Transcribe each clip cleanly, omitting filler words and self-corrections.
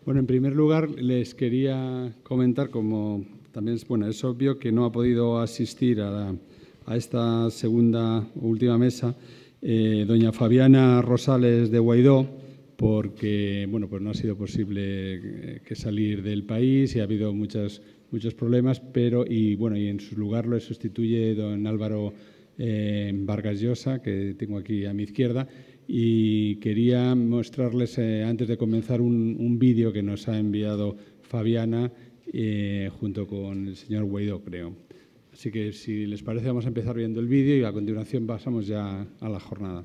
Bueno, en primer lugar, les quería comentar, como también es obvio que no ha podido asistir a esta segunda o última mesa doña Fabiana Rosales de Guaidó, porque pues no ha sido posible que salir del país y ha habido muchos problemas, y en su lugar lo sustituye don Álvaro Vargas Llosa, que tengo aquí a mi izquierda. Y quería mostrarles, antes de comenzar, un vídeo que nos ha enviado Fabiana junto con el señor Guaidó, creo. Así que, si les parece, vamos a empezar viendo el vídeo y a continuación pasamos ya a la jornada.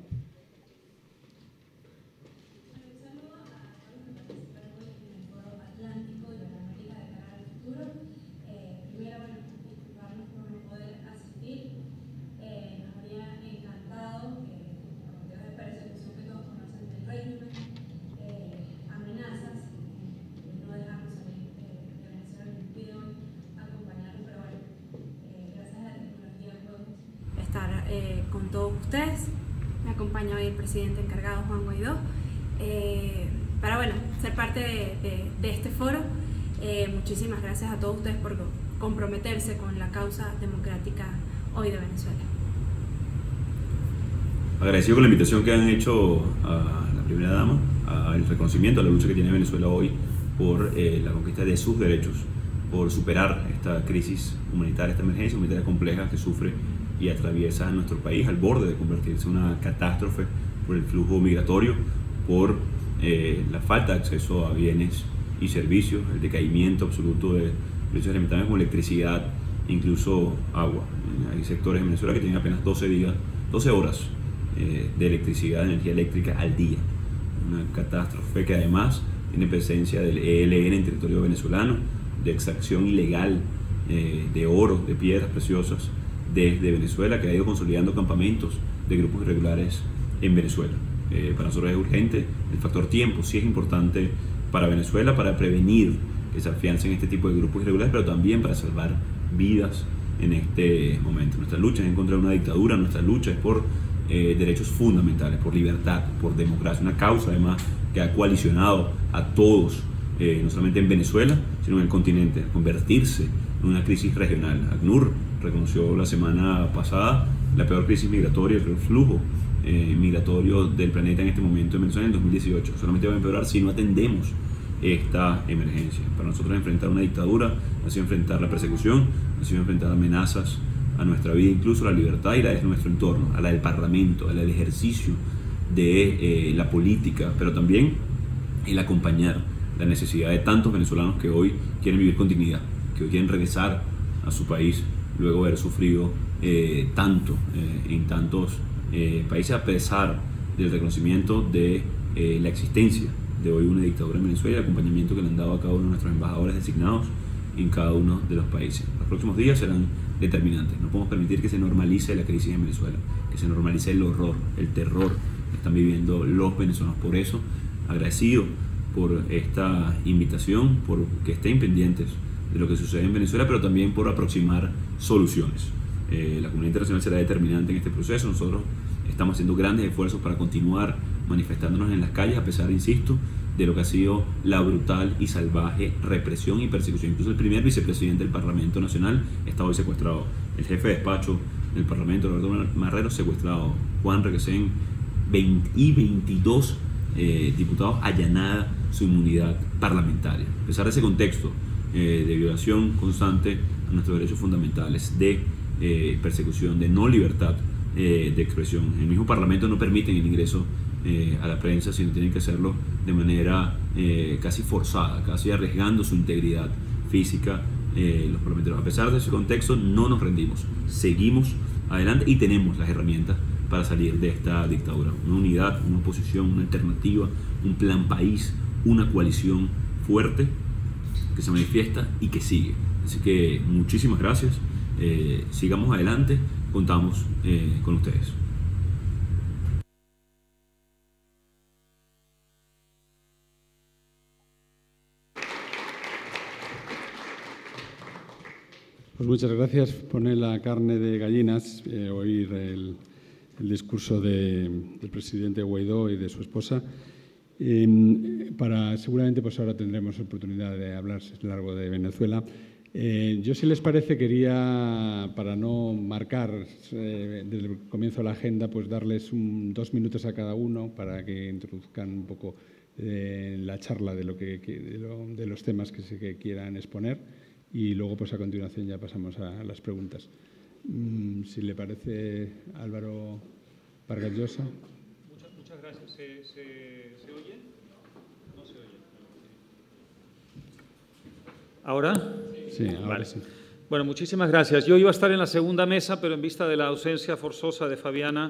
Con todos ustedes. Me acompaña hoy el presidente encargado, Juan Guaidó, para ser parte de este foro. Muchísimas gracias a todos ustedes por comprometerse con la causa democrática hoy de Venezuela. Agradecido con la invitación que han hecho a la primera dama, al reconocimiento a la lucha que tiene Venezuela hoy por la conquista de sus derechos, por superar esta crisis humanitaria, esta emergencia humanitaria compleja que sufre y atraviesa nuestro país al borde de convertirse en una catástrofe por el flujo migratorio, por la falta de acceso a bienes y servicios, el decaimiento absoluto de precios elementales como electricidad, incluso agua. Hay sectores en Venezuela que tienen apenas 12 horas de electricidad, de energía eléctrica al día. Una catástrofe que además tiene presencia del ELN en territorio venezolano, de extracción ilegal de oro, de piedras preciosas, desde Venezuela, que ha ido consolidando campamentos de grupos irregulares en Venezuela. Para nosotros es urgente. El factor tiempo sí es importante para Venezuela, para prevenir que se afiancen este tipo de grupos irregulares, pero también para salvar vidas en este momento. Nuestra lucha es en contra de una dictadura, nuestra lucha es por derechos fundamentales, por libertad, por democracia, una causa además que ha coalicionado a todos, no solamente en Venezuela, sino en el continente, a convertirse en una crisis regional. ACNUR reconoció la semana pasada la peor crisis migratoria, el peor flujo migratorio del planeta en este momento en Venezuela en 2018. Solamente va a empeorar si no atendemos esta emergencia. Para nosotros enfrentar una dictadura ha sido enfrentar la persecución, ha sido enfrentar amenazas a nuestra vida, incluso a la libertad y la de nuestro entorno, a la del Parlamento, a la del ejercicio de la política, pero también el acompañar la necesidad de tantos venezolanos que hoy quieren vivir con dignidad, que hoy quieren regresar a su país luego de haber sufrido tanto en tantos países, a pesar del reconocimiento de la existencia de hoy una dictadura en Venezuela y el acompañamiento que le han dado a cada uno de nuestros embajadores designados en cada uno de los países. Los próximos días serán determinantes. No podemos permitir que se normalice la crisis en Venezuela, que se normalice el horror, el terror que están viviendo los venezolanos. Por eso, agradecido por esta invitación, por que estén pendientes de lo que sucede en Venezuela, pero también por aproximar soluciones. La comunidad internacional será determinante en este proceso. Nosotros estamos haciendo grandes esfuerzos para continuar manifestándonos en las calles, a pesar, insisto, de lo que ha sido la brutal y salvaje represión y persecución. Incluso el primer vicepresidente del Parlamento Nacional está hoy secuestrado. El jefe de despacho del Parlamento, Roberto Marrero, secuestrado. Juan Requesén y 22 diputados allanada su inmunidad parlamentaria. A pesar de ese contexto de violación constante a nuestros derechos fundamentales, de persecución, de no libertad de expresión, el mismo Parlamento no permite el ingreso a la prensa, sino tienen que hacerlo de manera casi forzada, casi arriesgando su integridad física los parlamentarios. A pesar de ese contexto, no nos rendimos, seguimos adelante y tenemos las herramientas para salir de esta dictadura. Una unidad, una oposición, una alternativa, un plan país, una coalición fuerte que se manifiesta y que sigue. Así que muchísimas gracias, sigamos adelante, contamos con ustedes. Pues muchas gracias. Pone la carne de gallinas oír el discurso del presidente Guaidó y de su esposa. Seguramente pues ahora tendremos oportunidad de hablar largo de Venezuela. Yo, si les parece, quería, para no marcar desde el comienzo de la agenda, pues darles 2 minutos a cada uno para que introduzcan un poco la charla de los temas que quieran exponer, y luego pues a continuación ya pasamos a las preguntas. Si le parece, Álvaro Vargas Llosa. Muchas gracias. ¿Se oye? No se oye. ¿Ahora? Sí, ahora vale. Sí. Bueno, muchísimas gracias. Yo iba a estar en la segunda mesa, pero en vista de la ausencia forzosa de Fabiana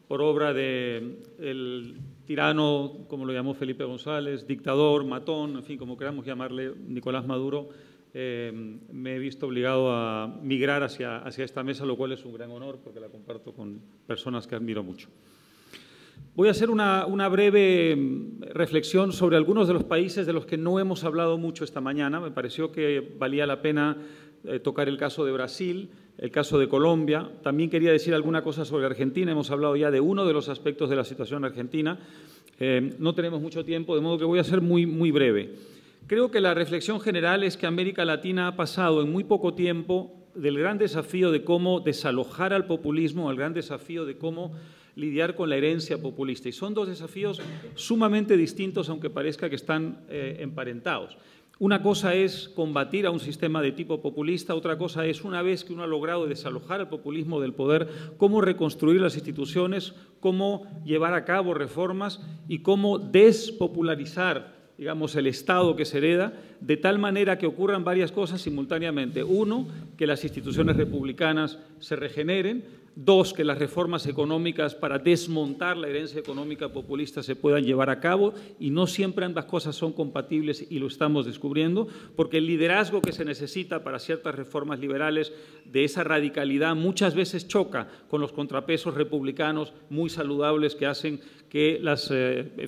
por obra del tirano, como lo llamó Felipe González, dictador, matón, en fin, como queramos llamarle, Nicolás Maduro, me he visto obligado a migrar hacia esta mesa, lo cual es un gran honor porque la comparto con personas que admiro mucho. Voy a hacer una breve reflexión sobre algunos de los países de los que no hemos hablado mucho esta mañana. Me pareció que valía la pena tocar el caso de Brasil, el caso de Colombia. También quería decir alguna cosa sobre Argentina. Hemos hablado ya de uno de los aspectos de la situación argentina. No tenemos mucho tiempo, de modo que voy a ser muy breve. Creo que la reflexión general es que América Latina ha pasado en muy poco tiempo del gran desafío de cómo desalojar al populismo al gran desafío de cómo lidiar con la herencia populista. Y son dos desafíos sumamente distintos, aunque parezca que están emparentados. Una cosa es combatir a un sistema de tipo populista, otra cosa es, una vez que uno ha logrado desalojar al populismo del poder, cómo reconstruir las instituciones, cómo llevar a cabo reformas y cómo despopularizar, digamos, el Estado que se hereda, de tal manera que ocurran varias cosas simultáneamente. Uno, que las instituciones republicanas se regeneren. Dos, que las reformas económicas para desmontar la herencia económica populista se puedan llevar a cabo, y no siempre ambas cosas son compatibles y lo estamos descubriendo, porque el liderazgo que se necesita para ciertas reformas liberales de esa radicalidad muchas veces choca con los contrapesos republicanos muy saludables que hacen que las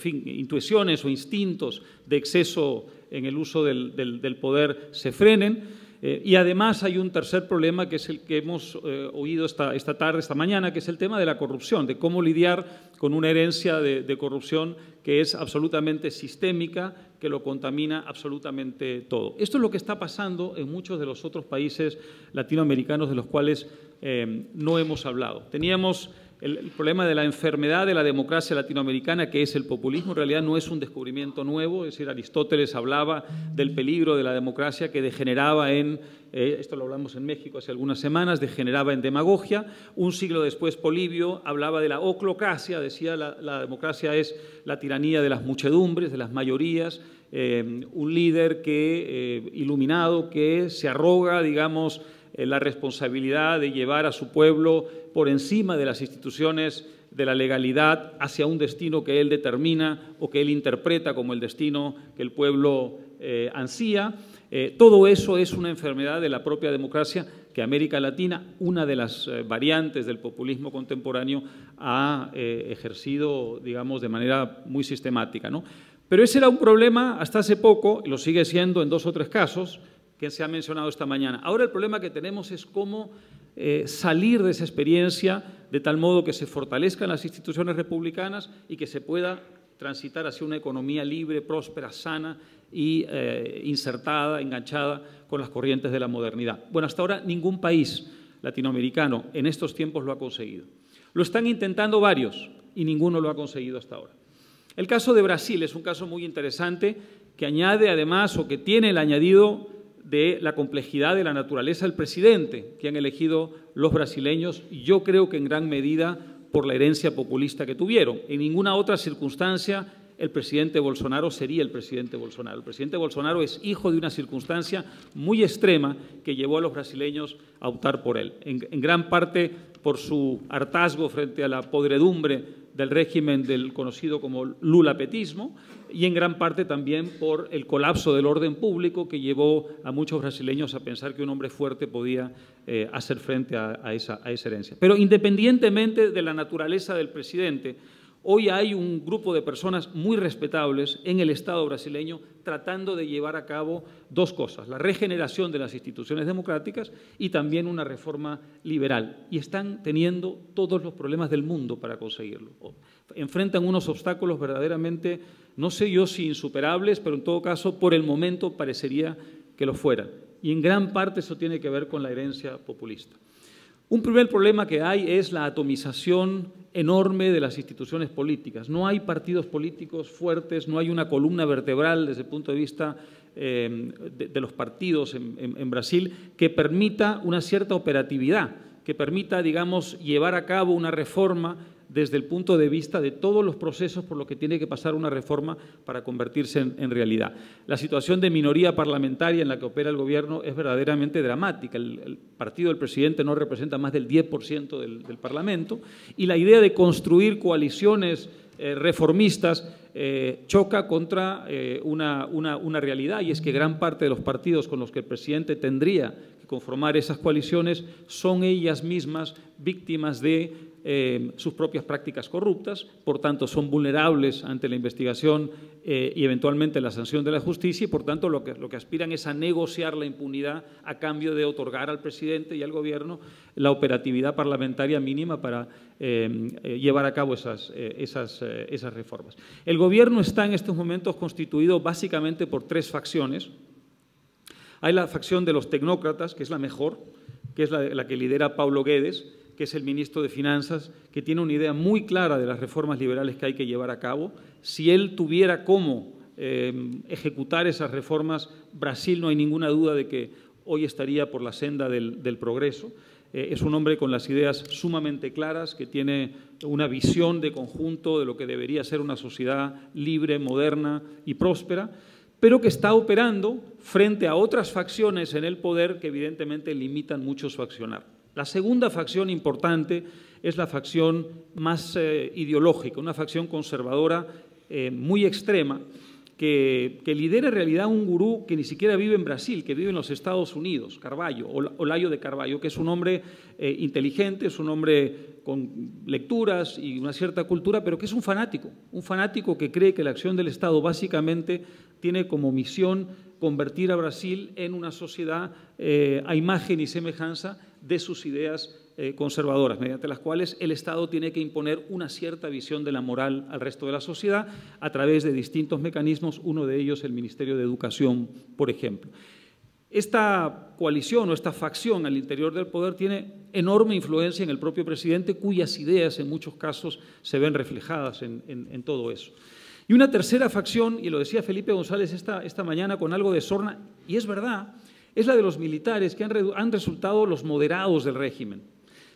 intuiciones o instintos de exceso en el uso del poder se frenen. Y además hay un tercer problema, que es el que hemos oído esta mañana, que es el tema de la corrupción, de cómo lidiar con una herencia de corrupción que es absolutamente sistémica, que lo contamina absolutamente todo. Esto es lo que está pasando en muchos de los otros países latinoamericanos de los cuales no hemos hablado. Teníamos el problema de la enfermedad de la democracia latinoamericana, que es el populismo. En realidad no es un descubrimiento nuevo, es decir, Aristóteles hablaba del peligro de la democracia que degeneraba en, esto lo hablamos en México hace algunas semanas, degeneraba en demagogia. Un siglo después Polibio hablaba de la oclocracia, decía la democracia es la tiranía de las muchedumbres, de las mayorías, un líder iluminado que se arroga, digamos, la responsabilidad de llevar a su pueblo por encima de las instituciones de la legalidad hacia un destino que él determina o que él interpreta como el destino que el pueblo ansía. Todo eso es una enfermedad de la propia democracia que América Latina, una de las variantes del populismo contemporáneo, ha ejercido, digamos, de manera muy sistemática, ¿no? Pero ese era un problema hasta hace poco, y lo sigue siendo en 2 o 3 casos, que se ha mencionado esta mañana. Ahora el problema que tenemos es cómo salir de esa experiencia de tal modo que se fortalezcan las instituciones republicanas y que se pueda transitar hacia una economía libre, próspera, sana y insertada, enganchada con las corrientes de la modernidad. Bueno, hasta ahora ningún país latinoamericano en estos tiempos lo ha conseguido. Lo están intentando varios y ninguno lo ha conseguido hasta ahora. El caso de Brasil es un caso muy interesante que añade además, o que tiene el añadido de la complejidad de la naturaleza del presidente que han elegido los brasileños, y yo creo que en gran medida por la herencia populista que tuvieron. En ninguna otra circunstancia el presidente Bolsonaro sería el presidente Bolsonaro. El presidente Bolsonaro es hijo de una circunstancia muy extrema que llevó a los brasileños a optar por él, en gran parte por su hartazgo frente a la podredumbre del régimen del conocido como lulapetismo, y en gran parte también por el colapso del orden público que llevó a muchos brasileños a pensar que un hombre fuerte podía hacer frente a esa herencia. Pero independientemente de la naturaleza del presidente, Hoy hay un grupo de personas muy respetables en el Estado brasileño tratando de llevar a cabo dos cosas, la regeneración de las instituciones democráticas y también una reforma liberal. Y están teniendo todos los problemas del mundo para conseguirlo. Enfrentan unos obstáculos verdaderamente, no sé yo si insuperables, pero en todo caso, por el momento parecería que lo fueran. Y en gran parte eso tiene que ver con la herencia populista. Un primer problema que hay es la atomización enorme de las instituciones políticas. No hay partidos políticos fuertes, no hay una columna vertebral desde el punto de vista de los partidos en Brasil que permita una cierta operatividad, que permita, digamos, llevar a cabo una reforma desde el punto de vista de todos los procesos por los que tiene que pasar una reforma para convertirse en realidad. La situación de minoría parlamentaria en la que opera el gobierno es verdaderamente dramática. El partido del presidente no representa más del 10% del Parlamento y la idea de construir coaliciones reformistas choca contra una realidad, y es que gran parte de los partidos con los que el presidente tendría que conformar esas coaliciones son ellas mismas víctimas de sus propias prácticas corruptas, por tanto son vulnerables ante la investigación y eventualmente la sanción de la justicia, y por tanto lo que aspiran es a negociar la impunidad a cambio de otorgar al presidente y al gobierno la operatividad parlamentaria mínima para llevar a cabo esas reformas. El gobierno está en estos momentos constituido básicamente por tres facciones. Hay la facción de los tecnócratas, que es la mejor, que es la que lidera Paulo Guedes, que es el ministro de Finanzas, que tiene una idea muy clara de las reformas liberales que hay que llevar a cabo. Si él tuviera cómo ejecutar esas reformas, Brasil no hay ninguna duda de que hoy estaría por la senda del progreso. Es un hombre con las ideas sumamente claras, que tiene una visión de conjunto de lo que debería ser una sociedad libre, moderna y próspera, pero que está operando frente a otras facciones en el poder que evidentemente limitan mucho su accionar. La segunda facción importante es la facción más ideológica, una facción conservadora muy extrema, que lidera en realidad un gurú que ni siquiera vive en Brasil, que vive en los Estados Unidos, Carvalho, Olavo de Carvalho, que es un hombre inteligente, es un hombre con lecturas y una cierta cultura, pero que es un fanático que cree que la acción del Estado básicamente tiene como misión convertir a Brasil en una sociedad a imagen y semejanza de sus ideas conservadoras, mediante las cuales el Estado tiene que imponer una cierta visión de la moral al resto de la sociedad a través de distintos mecanismos, uno de ellos el Ministerio de Educación, por ejemplo. Esta coalición o esta facción al interior del poder tiene enorme influencia en el propio presidente, cuyas ideas en muchos casos se ven reflejadas en todo eso. Y una tercera facción, y lo decía Felipe González esta mañana con algo de sorna, y es verdad, es la de los militares, que han resultado los moderados del régimen.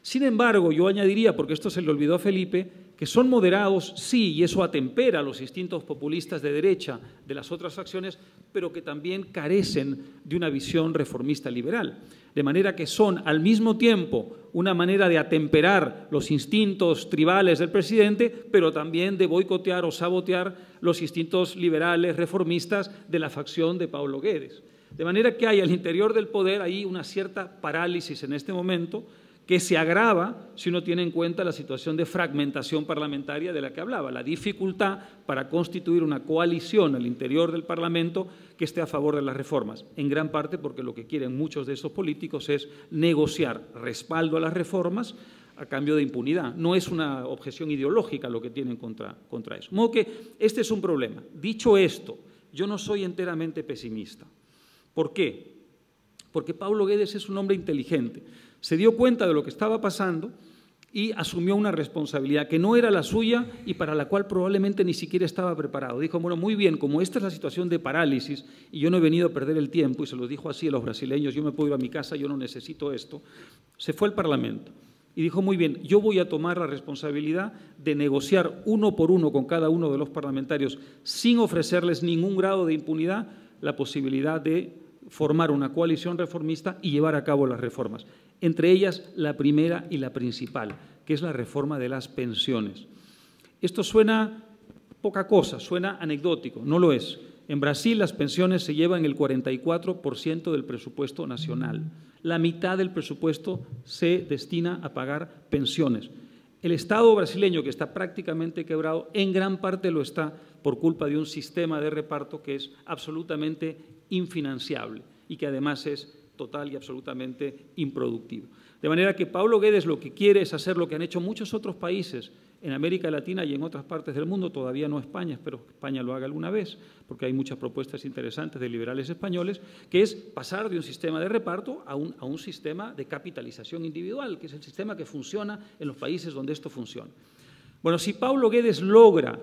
Sin embargo, yo añadiría, porque esto se le olvidó a Felipe, que son moderados, sí, y eso atempera a los instintos populistas de derecha de las otras facciones, pero que también carecen de una visión reformista liberal. De manera que son, al mismo tiempo, una manera de atemperar los instintos tribales del presidente, pero también de boicotear o sabotear los instintos liberales, reformistas de la facción de Paulo Guedes. De manera que hay al interior del poder ahí una cierta parálisis en este momento, que se agrava si uno tiene en cuenta la situación de fragmentación parlamentaria de la que hablaba, la dificultad para constituir una coalición al interior del Parlamento que esté a favor de las reformas, en gran parte porque lo que quieren muchos de esos políticos es negociar respaldo a las reformas a cambio de impunidad. No es una objeción ideológica lo que tienen contra eso. De modo que este es un problema. Dicho esto, yo no soy enteramente pesimista. ¿Por qué? Porque Paulo Guedes es un hombre inteligente. Se dio cuenta de lo que estaba pasando y asumió una responsabilidad que no era la suya y para la cual probablemente ni siquiera estaba preparado. Dijo, bueno, muy bien, como esta es la situación de parálisis y yo no he venido a perder el tiempo, y se lo dijo así a los brasileños, yo me puedo ir a mi casa, yo no necesito esto, se fue al Parlamento y dijo, muy bien, yo voy a tomar la responsabilidad de negociar uno por uno con cada uno de los parlamentarios sin ofrecerles ningún grado de impunidad la posibilidad de formar una coalición reformista y llevar a cabo las reformas. Entre ellas, la primera y la principal, que es la reforma de las pensiones. Esto suena poca cosa, suena anecdótico, no lo es. En Brasil las pensiones se llevan el 44% del presupuesto nacional. La mitad del presupuesto se destina a pagar pensiones. El Estado brasileño, que está prácticamente quebrado, en gran parte lo está por culpa de un sistema de reparto que es absolutamente infinanciable y que además es total y absolutamente improductivo. De manera que Paulo Guedes lo que quiere es hacer lo que han hecho muchos otros países en América Latina y en otras partes del mundo, todavía no España, espero que España lo haga alguna vez, porque hay muchas propuestas interesantes de liberales españoles, que es pasar de un sistema de reparto a un sistema de capitalización individual, que es el sistema que funciona en los países donde esto funciona. Bueno, si Paulo Guedes logra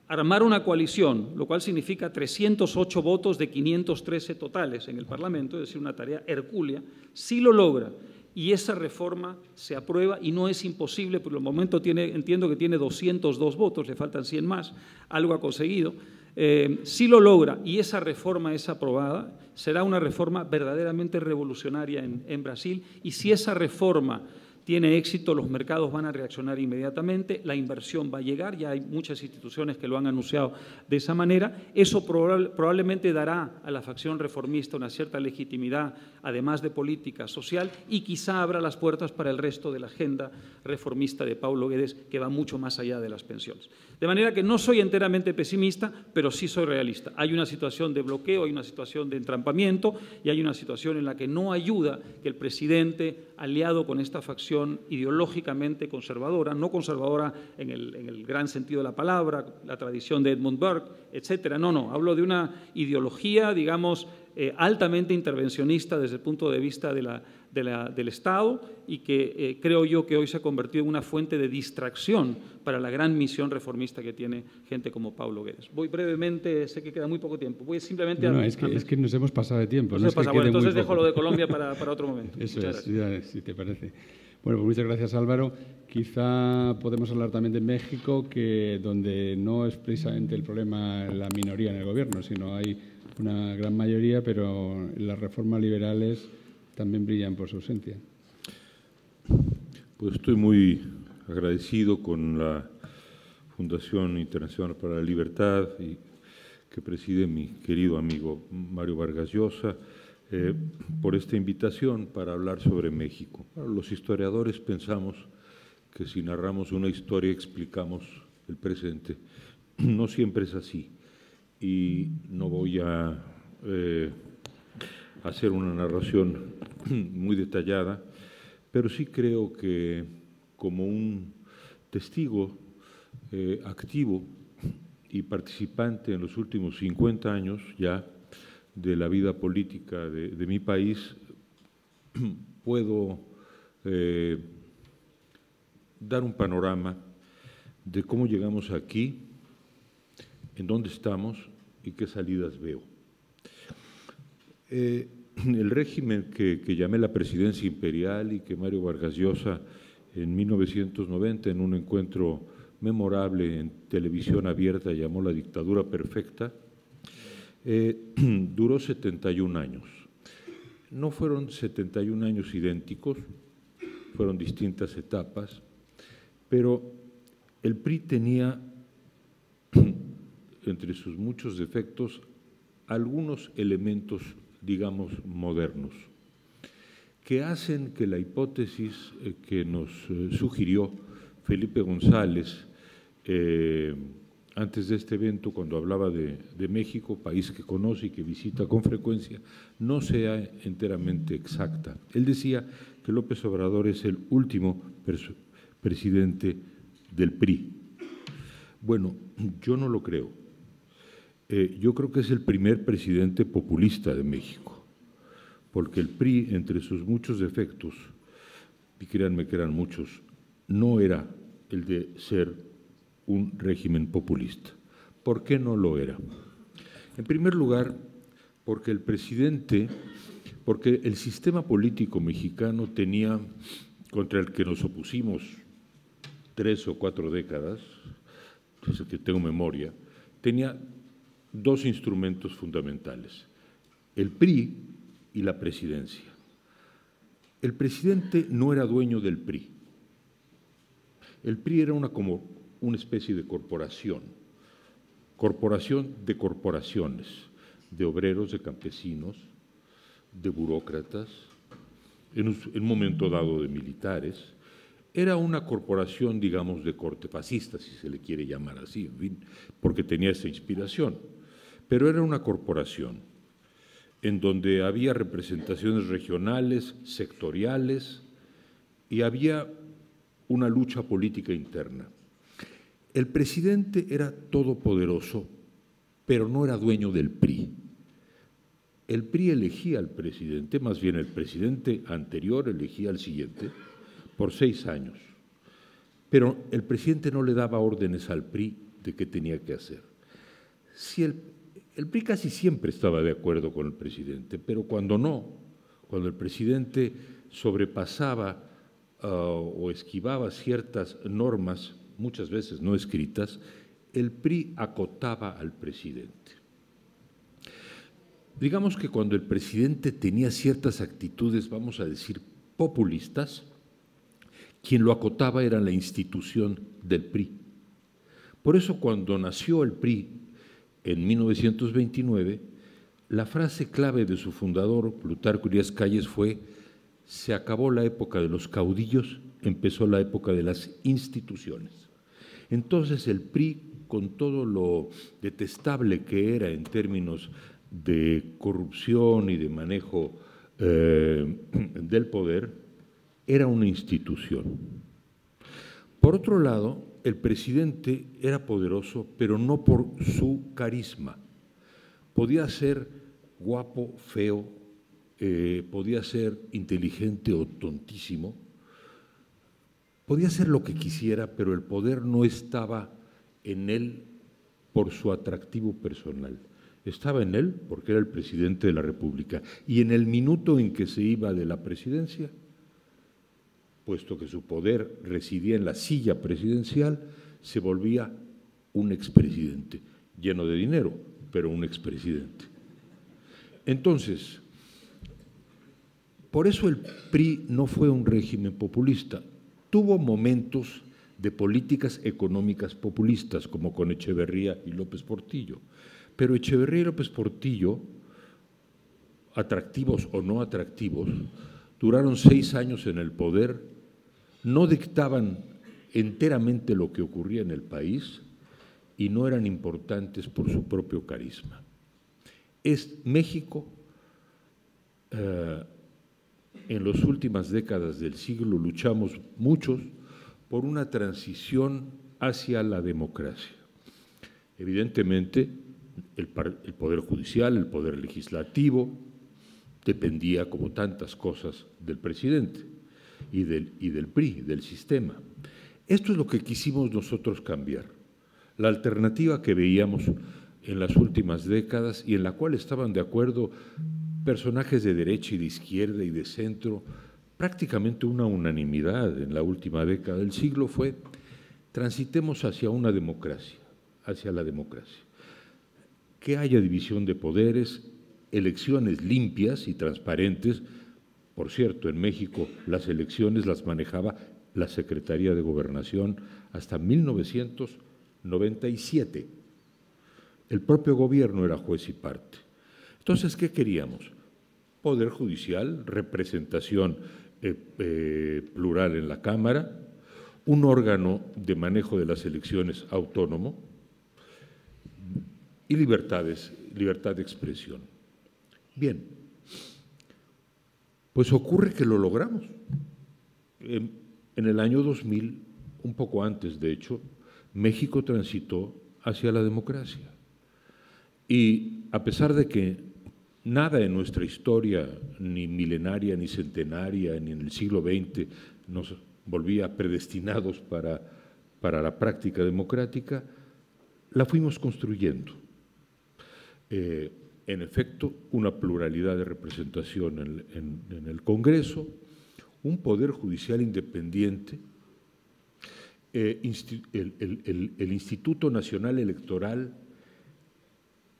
armar una coalición, lo cual significa 308 votos de 513 totales en el Parlamento, es decir, una tarea hercúlea, si lo logra y esa reforma se aprueba, y no es imposible, por el momento entiendo que tiene 202 votos, le faltan 100 más, algo ha conseguido. Si lo logra y esa reforma es aprobada, será una reforma verdaderamente revolucionaria en Brasil, y si esa reforma tiene éxito, los mercados van a reaccionar inmediatamente, la inversión va a llegar, ya hay muchas instituciones que lo han anunciado de esa manera. Eso probablemente dará a la facción reformista una cierta legitimidad, además de política social, y quizá abra las puertas para el resto de la agenda reformista de Paulo Guedes, que va mucho más allá de las pensiones. De manera que no soy enteramente pesimista, pero sí soy realista. Hay una situación de bloqueo, hay una situación de entrampamiento y hay una situación en la que no ayuda que el presidente, aliado con esta facción ideológicamente conservadora, no conservadora en el gran sentido de la palabra, la tradición de Edmund Burke, etcétera. No, hablo de una ideología, digamos, altamente intervencionista desde el punto de vista del Estado, y que creo yo que hoy se ha convertido en una fuente de distracción para la gran misión reformista que tiene gente como Paulo Guedes. Voy brevemente, sé que queda muy poco tiempo, voy simplemente a... Es que nos hemos pasado de tiempo. No es que bueno, entonces dejo lo de Colombia para otro momento. Eso es, ya, si te parece. Bueno, pues muchas gracias, Álvaro. Quizá podemos hablar también de México, donde no es precisamente el problema la minoría en el gobierno, sino hay una gran mayoría, pero las reformas liberales también brillan por su ausencia. Pues estoy muy agradecido con la Fundación Internacional para la Libertad, y que preside mi querido amigo Mario Vargas Llosa, por esta invitación para hablar sobre México. Los historiadores pensamos que si narramos una historia explicamos el presente. No siempre es así, y no voy a hacer una narración muy detallada, pero sí creo que como un testigo activo y participante en los últimos 50 años ya de la vida política de mi país, puedo dar un panorama de cómo llegamos aquí, en dónde estamos y qué salidas veo. El régimen que llamé la presidencia imperial y que Mario Vargas Llosa en 1990, en un encuentro memorable en televisión abierta, llamó la dictadura perfecta, duró 71 años. No fueron 71 años idénticos, fueron distintas etapas, pero el PRI tenía, entre sus muchos defectos, algunos elementos, digamos, modernos, que hacen que la hipótesis que nos sugirió Felipe González antes de este evento, cuando hablaba de México, país que conoce y que visita con frecuencia, no sea enteramente exacta. Él decía que López Obrador es el último presidente del PRI. Bueno, yo no lo creo. Yo creo que es el primer presidente populista de México, porque el PRI, entre sus muchos defectos, y créanme que eran muchos, no era el de ser un régimen populista. ¿Por qué no lo era? En primer lugar, porque porque el sistema político mexicano tenía, contra el que nos opusimos 3 o 4 décadas, desde que tengo memoria, tenía 2 instrumentos fundamentales: el PRI y la presidencia. El presidente no era dueño del PRI. El PRI era como una especie de corporación de corporaciones, de obreros, de campesinos, de burócratas, en un momento dado de militares, Era una corporación, digamos, de corte fascista, si se le quiere llamar así, en fin, porque tenía esa inspiración. Pero era una corporación en donde había representaciones regionales, sectoriales, y había una lucha política interna. El presidente era todopoderoso, pero no era dueño del PRI. El PRI elegía al presidente, más bien el presidente anterior elegía al siguiente, por 6 años. Pero el presidente no le daba órdenes al PRI de qué tenía que hacer. Si el PRI casi siempre estaba de acuerdo con el presidente, pero cuando no, cuando el presidente sobrepasaba o esquivaba ciertas normas, muchas veces no escritas, el PRI acotaba al presidente. Digamos que cuando el presidente tenía ciertas actitudes, vamos a decir, populistas, quien lo acotaba era la institución del PRI. Por eso cuando nació el PRI en 1929, la frase clave de su fundador, Plutarco Elías Calles, fue: se acabó la época de los caudillos, empezó la época de las instituciones. Entonces el PRI, con todo lo detestable que era en términos de corrupción y de manejo del poder, era una institución. Por otro lado, el presidente era poderoso, pero no por su carisma. Podía ser guapo, feo, podía ser inteligente o tontísimo, podía ser lo que quisiera, pero el poder no estaba en él por su atractivo personal. Estaba en él porque era el presidente de la República. Y en el minuto en que se iba de la presidencia, puesto que su poder residía en la silla presidencial, se volvía un expresidente, lleno de dinero, pero un expresidente. Entonces, por eso el PRI no fue un régimen populista. Tuvo momentos de políticas económicas populistas, como con Echeverría y López Portillo. Pero Echeverría y López Portillo, atractivos o no atractivos, duraron 6 años en el poder, no dictaban enteramente lo que ocurría en el país y no eran importantes por su propio carisma. México, en las últimas décadas del siglo, luchamos muchos por una transición hacia la democracia. Evidentemente, el Poder Judicial, el Poder Legislativo, dependía, como tantas cosas, del presidente y del PRI, del sistema. Esto es lo que quisimos nosotros cambiar. La alternativa que veíamos en las últimas décadas y en la cual estaban de acuerdo personajes de derecha y de izquierda y de centro, prácticamente una unanimidad en la última década del siglo, fue: transitemos hacia una democracia, hacia la democracia. Que haya división de poderes, elecciones limpias y transparentes. Por cierto, en México las elecciones las manejaba la Secretaría de Gobernación hasta 1997. El propio gobierno era juez y parte. Entonces, ¿qué queríamos? Poder judicial, representación plural en la Cámara, un órgano de manejo de las elecciones autónomo y libertad de expresión. Bien. Pues ocurre que lo logramos. En el año 2000, un poco antes de hecho, México transitó hacia la democracia. Y a pesar de que nada en nuestra historia, ni milenaria, ni centenaria, ni en el siglo XX, nos volvía predestinados para la práctica democrática, la fuimos construyendo. En efecto, una pluralidad de representación en el Congreso, un poder judicial independiente, el Instituto Nacional Electoral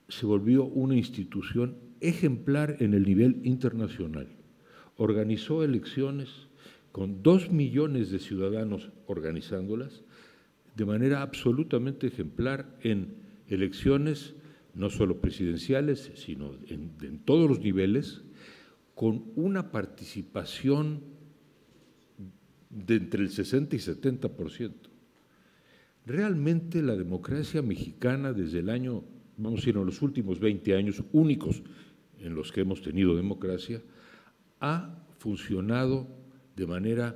se volvió una institución ejemplar en el nivel internacional. Organizó elecciones con 2 millones de ciudadanos organizándolas de manera absolutamente ejemplar en elecciones no solo presidenciales, sino en todos los niveles, con una participación de entre el 60 y 70%. Realmente la democracia mexicana desde el año, vamos a decir, en los últimos 20 años únicos en los que hemos tenido democracia, ha funcionado de manera,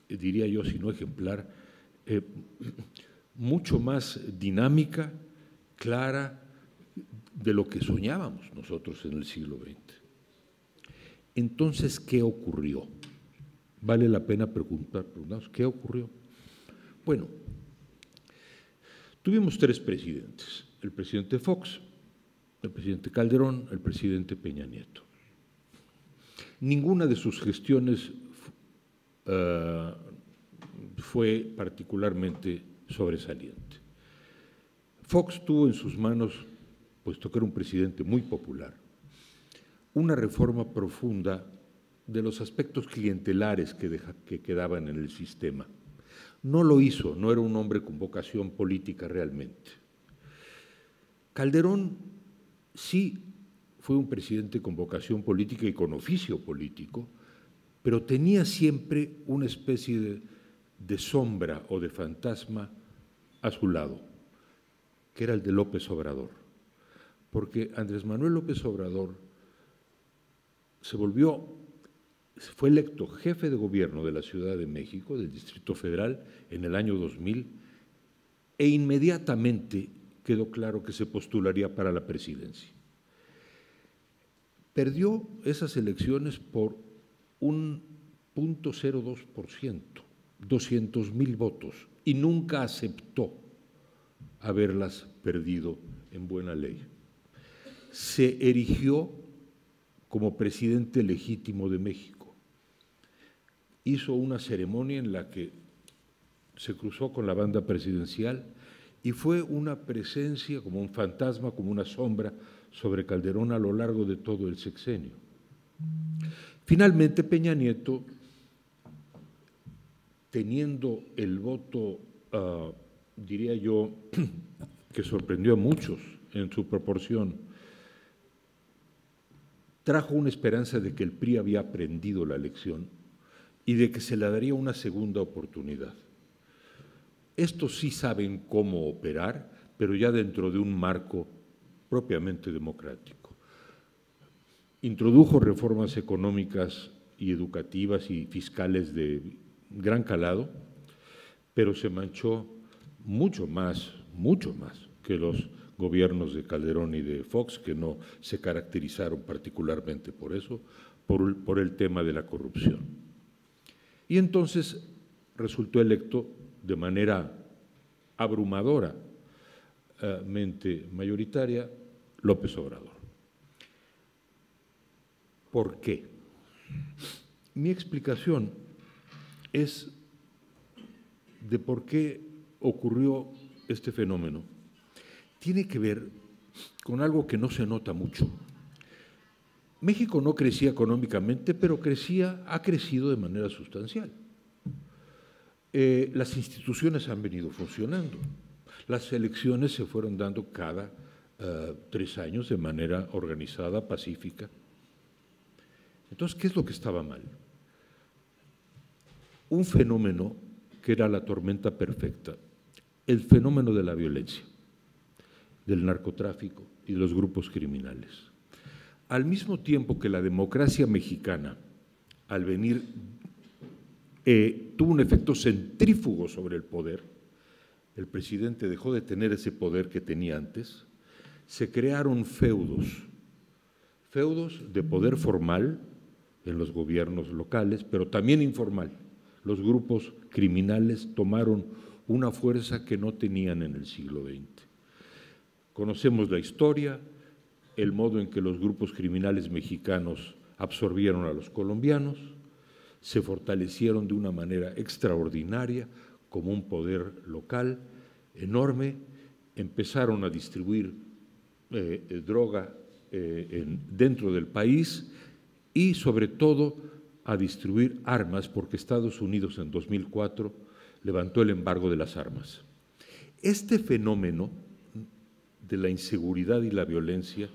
diría yo, si no ejemplar, mucho más dinámica, clara, de lo que soñábamos nosotros en el siglo XX. Entonces, ¿qué ocurrió? Vale la pena preguntarnos, ¿qué ocurrió? Bueno, tuvimos tres presidentes, el presidente Fox, el presidente Calderón, el presidente Peña Nieto. Ninguna de sus gestiones fue particularmente sobresaliente. Fox tuvo en sus manos, puesto que era un presidente muy popular, una reforma profunda de los aspectos clientelares que quedaban en el sistema. No lo hizo, no era un hombre con vocación política realmente. Calderón sí fue un presidente con vocación política y con oficio político, pero tenía siempre una especie de sombra o de fantasma a su lado, que era el de López Obrador, porque Andrés Manuel López Obrador fue electo jefe de gobierno de la Ciudad de México, del Distrito Federal, en el año 2000, e inmediatamente quedó claro que se postularía para la presidencia. Perdió esas elecciones por un 0.02%, 200,000 votos, y nunca aceptó haberlas perdido en buena ley. Se erigió como presidente legítimo de México. Hizo una ceremonia en la que se cruzó con la banda presidencial y fue una presencia como un fantasma, como una sombra sobre Calderón a lo largo de todo el sexenio. Finalmente, Peña Nieto, teniendo el voto, diría yo, que sorprendió a muchos en su proporción, trajo una esperanza de que el PRI había aprendido la lección y de que se le daría una segunda oportunidad. Estos sí saben cómo operar, pero ya dentro de un marco propiamente democrático. Introdujo reformas económicas y educativas y fiscales de gran calado, pero se manchó mucho más que los gobiernos de Calderón y de Fox, que no se caracterizaron particularmente por eso, por el tema de la corrupción. Y entonces resultó electo de manera abrumadoramente mayoritaria López Obrador. ¿Por qué? Mi explicación es de por qué ocurrió este fenómeno. Tiene que ver con algo que no se nota mucho. México no crecía económicamente, pero ha crecido de manera sustancial. Las instituciones han venido funcionando. Las elecciones se fueron dando cada 3 años de manera organizada, pacífica. Entonces, ¿qué es lo que estaba mal? Un fenómeno que era la tormenta perfecta, el fenómeno de la violencia, del narcotráfico y de los grupos criminales. Al mismo tiempo que la democracia mexicana, al venir, tuvo un efecto centrífugo sobre el poder, el presidente dejó de tener ese poder que tenía antes, se crearon feudos de poder formal en los gobiernos locales, pero también informal. Los grupos criminales tomaron una fuerza que no tenían en el siglo XX. Conocemos la historia, el modo en que los grupos criminales mexicanos absorbieron a los colombianos, se fortalecieron de una manera extraordinaria como un poder local enorme, empezaron a distribuir droga dentro del país y sobre todo a distribuir armas, porque Estados Unidos en 2004 levantó el embargo de las armas. Este fenómeno de la inseguridad y la violencia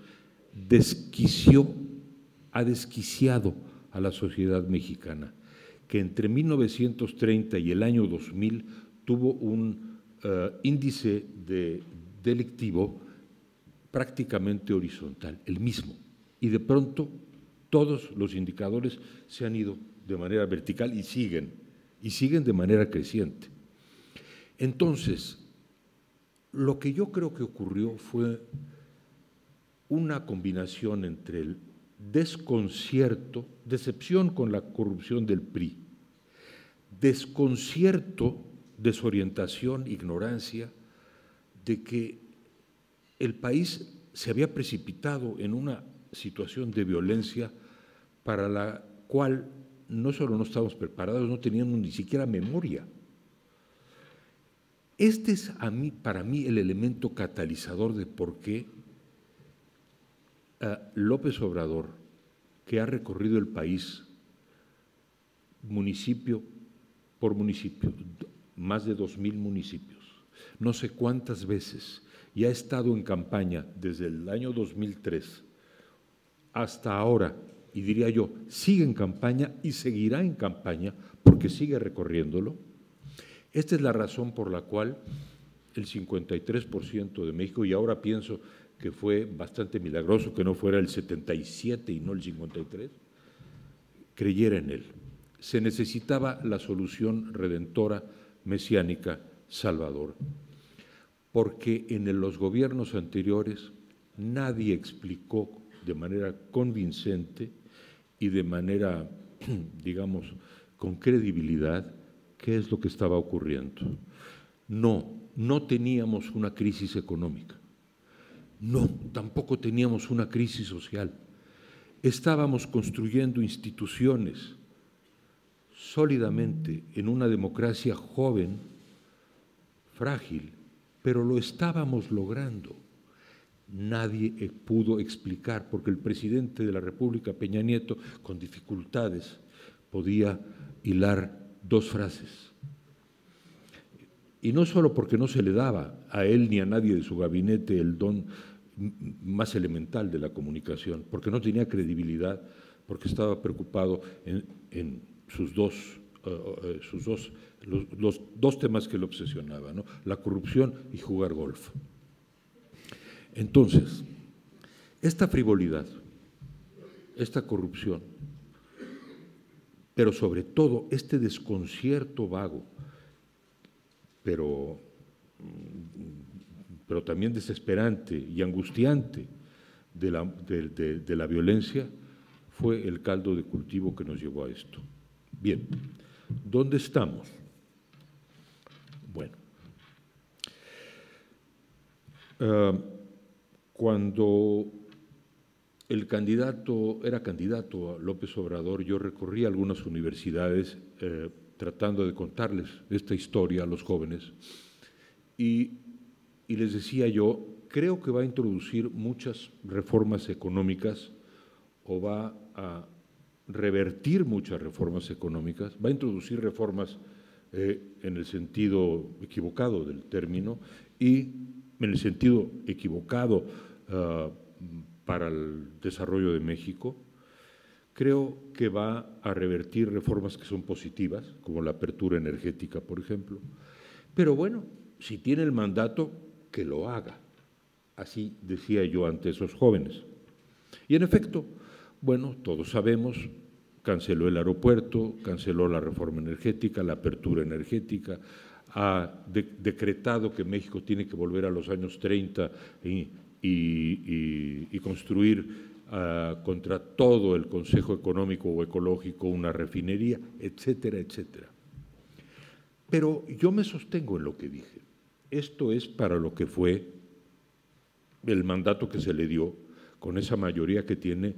ha desquiciado a la sociedad mexicana, que entre 1930 y el año 2000 tuvo un índice delictivo prácticamente horizontal, el mismo, y de pronto todos los indicadores se han ido de manera vertical y siguen de manera creciente. Entonces, lo que yo creo que ocurrió fue una combinación entre el desconcierto, decepción con la corrupción del PRI, desconcierto, desorientación, ignorancia de que el país se había precipitado en una situación de violencia para la cual no solo no estábamos preparados, no teníamos ni siquiera memoria. Este es para mí el elemento catalizador de por qué López Obrador, que ha recorrido el país municipio por municipio, más de 2,000 municipios, no sé cuántas veces, y ha estado en campaña desde el año 2003 hasta ahora, y diría yo, sigue en campaña y seguirá en campaña porque sigue recorriéndolo. Esta es la razón por la cual el 53% de México, y ahora pienso que fue bastante milagroso que no fuera el 77 y no el 53, creyera en él. Se necesitaba la solución redentora, mesiánica, salvadora, porque en los gobiernos anteriores nadie explicó de manera convincente y de manera, digamos, con credibilidad qué es lo que estaba ocurriendo. No teníamos una crisis económica, no, tampoco teníamos una crisis social. Estábamos construyendo instituciones sólidamente en una democracia joven, frágil, pero lo estábamos logrando. Nadie pudo explicar, porque el presidente de la República, Peña Nieto, con dificultades, podía hilar dos frases. Y no solo porque no se le daba a él ni a nadie de su gabinete el don más elemental de la comunicación, porque no tenía credibilidad, porque estaba preocupado en los dos temas que le obsesionaban, ¿no? La corrupción y jugar golf. Entonces, esta frivolidad, esta corrupción, pero sobre todo este desconcierto vago, pero también desesperante y angustiante de la violencia, fue el caldo de cultivo que nos llevó a esto. Bien, ¿dónde estamos? Bueno, cuando el candidato era candidato a López Obrador, yo recorrí algunas universidades tratando de contarles esta historia a los jóvenes y les decía yo, creo que va a introducir muchas reformas económicas o va a revertir muchas reformas económicas, va a introducir reformas en el sentido equivocado del término y en el sentido equivocado para el desarrollo de México. Creo que va a revertir reformas que son positivas, como la apertura energética, por ejemplo. Pero bueno, si tiene el mandato, que lo haga. Así decía yo ante esos jóvenes. Y en efecto, bueno, todos sabemos, canceló el aeropuerto, canceló la reforma energética, la apertura energética, ha decretado que México tiene que volver a los años 30 y construir contra todo el Consejo Económico o Ecológico una refinería, etcétera, etcétera. Pero yo me sostengo en lo que dije. Esto es para lo que fue el mandato que se le dio con esa mayoría que tiene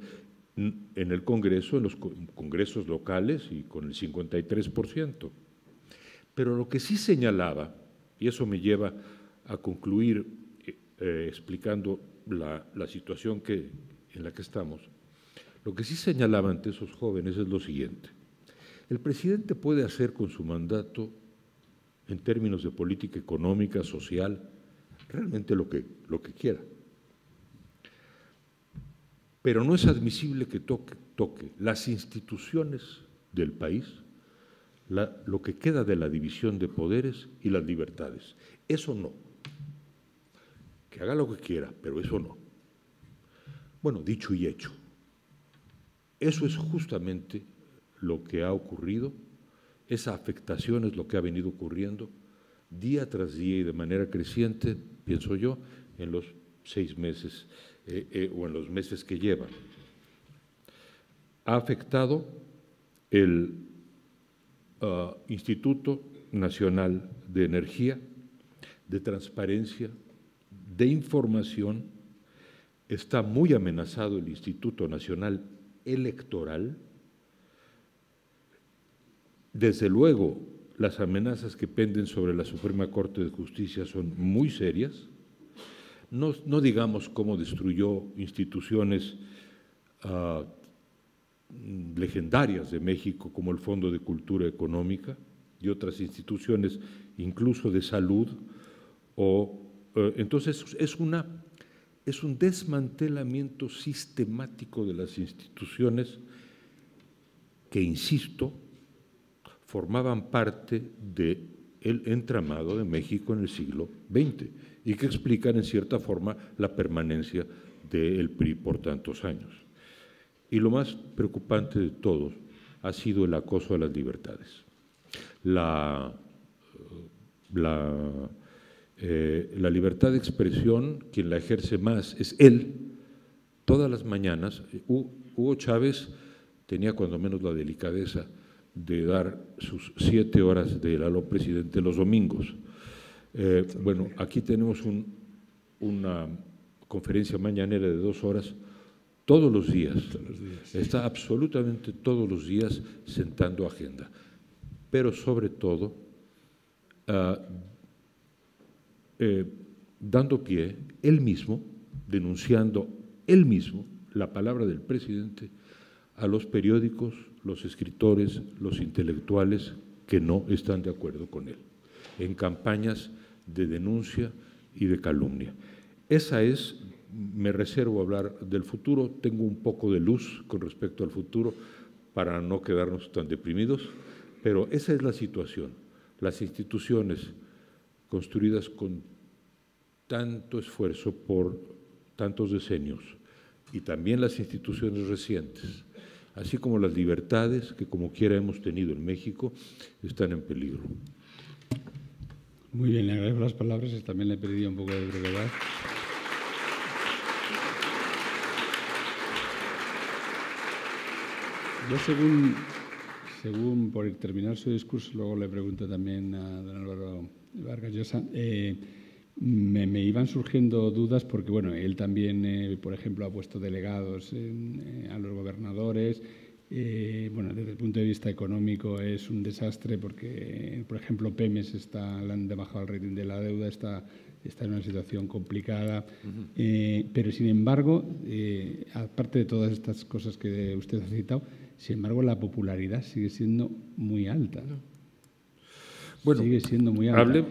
en el Congreso, en los congresos locales y con el 53%. Pero lo que sí señalaba, y eso me lleva a concluir explicando la situación en la que estamos, lo que sí señalaba ante esos jóvenes es lo siguiente. El presidente puede hacer con su mandato, en términos de política económica, social, realmente lo que quiera. Pero no es admisible que toque las instituciones del país lo que queda de la división de poderes y las libertades. Eso no. Que haga lo que quiera, pero eso no. Bueno, dicho y hecho. Eso es justamente lo que ha ocurrido, esa afectación es lo que ha venido ocurriendo día tras día y de manera creciente, pienso yo, en los 6 meses o en los meses que lleva. Ha afectado el Instituto Nacional de Energía, de Transparencia, de Información. Está muy amenazado el Instituto Nacional Electoral. Desde luego, las amenazas que penden sobre la Suprema Corte de Justicia son muy serias. No digamos cómo destruyó instituciones legendarias de México, como el Fondo de Cultura Económica y otras instituciones, incluso de salud. Entonces, es un desmantelamiento sistemático de las instituciones que, insisto, formaban parte del entramado de México en el siglo XX y que explican en cierta forma la permanencia del PRI por tantos años. Y lo más preocupante de todos ha sido el acoso a las libertades. La libertad de expresión, quien la ejerce más es él. Todas las mañanas, Hugo Chávez tenía cuando menos la delicadeza de dar sus 7 horas de Lalo Presidente los domingos. Bueno, aquí tenemos una conferencia mañanera de 2 horas todos los días. Está absolutamente todos los días sentando agenda, pero sobre todo dando pie él mismo, denunciando él mismo la palabra del presidente a los periódicos, los escritores, los intelectuales que no están de acuerdo con él, en campañas de denuncia y de calumnia. Esa es, me reservo a hablar del futuro, tengo un poco de luz con respecto al futuro para no quedarnos tan deprimidos, pero esa es la situación. Las instituciones construidas con tanto esfuerzo por tantos decenios y también las instituciones recientes, así como las libertades que como quiera hemos tenido en México, están en peligro. Muy bien, le agradezco las palabras y también le pediría un poco de brevedad. Yo según por terminar su discurso, luego le pregunto también a don Álvaro Vargas Llosa, me iban surgiendo dudas porque, bueno, él también, por ejemplo, ha puesto delegados a los gobernadores. Bueno, desde el punto de vista económico es un desastre porque, por ejemplo, Pemex le han bajado el rating de la deuda, está en una situación complicada. Pero, sin embargo, aparte de todas estas cosas que usted ha citado, sin embargo, la popularidad sigue siendo muy alta. Bueno, sigue siendo muy alta.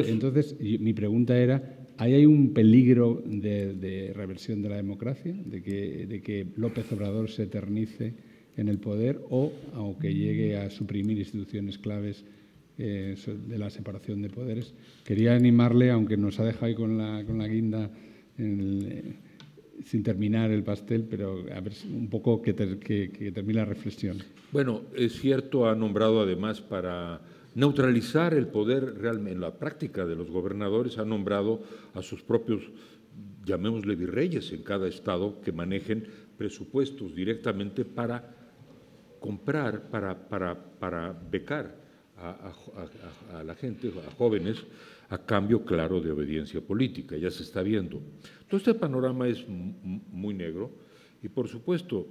Entonces, mi pregunta era, ¿ahí hay un peligro de reversión de la democracia? ¿De que López Obrador se eternice en el poder o que llegue a suprimir instituciones claves de la separación de poderes? Quería animarle, aunque nos ha dejado ahí con la guinda sin terminar el pastel, pero a ver un poco que termine la reflexión. Bueno, es cierto, ha nombrado además para neutralizar el poder realmente en la práctica de los gobernadores, ha nombrado a sus propios, llamémosle virreyes en cada estado, que manejen presupuestos directamente para comprar, para becar a la gente, a jóvenes, a cambio, claro, de obediencia política. Ya se está viendo. Todo este panorama es muy negro y, por supuesto,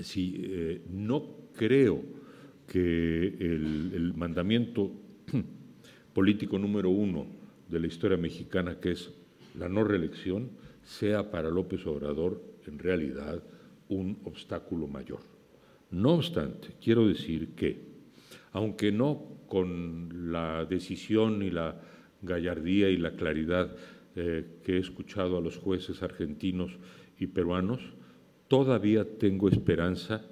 si no creo que el mandamiento político número 1 de la historia mexicana, que es la no reelección, sea para López Obrador en realidad un obstáculo mayor. No obstante, quiero decir que, aunque no con la decisión y la gallardía y la claridad que he escuchado a los jueces argentinos y peruanos, todavía tengo esperanza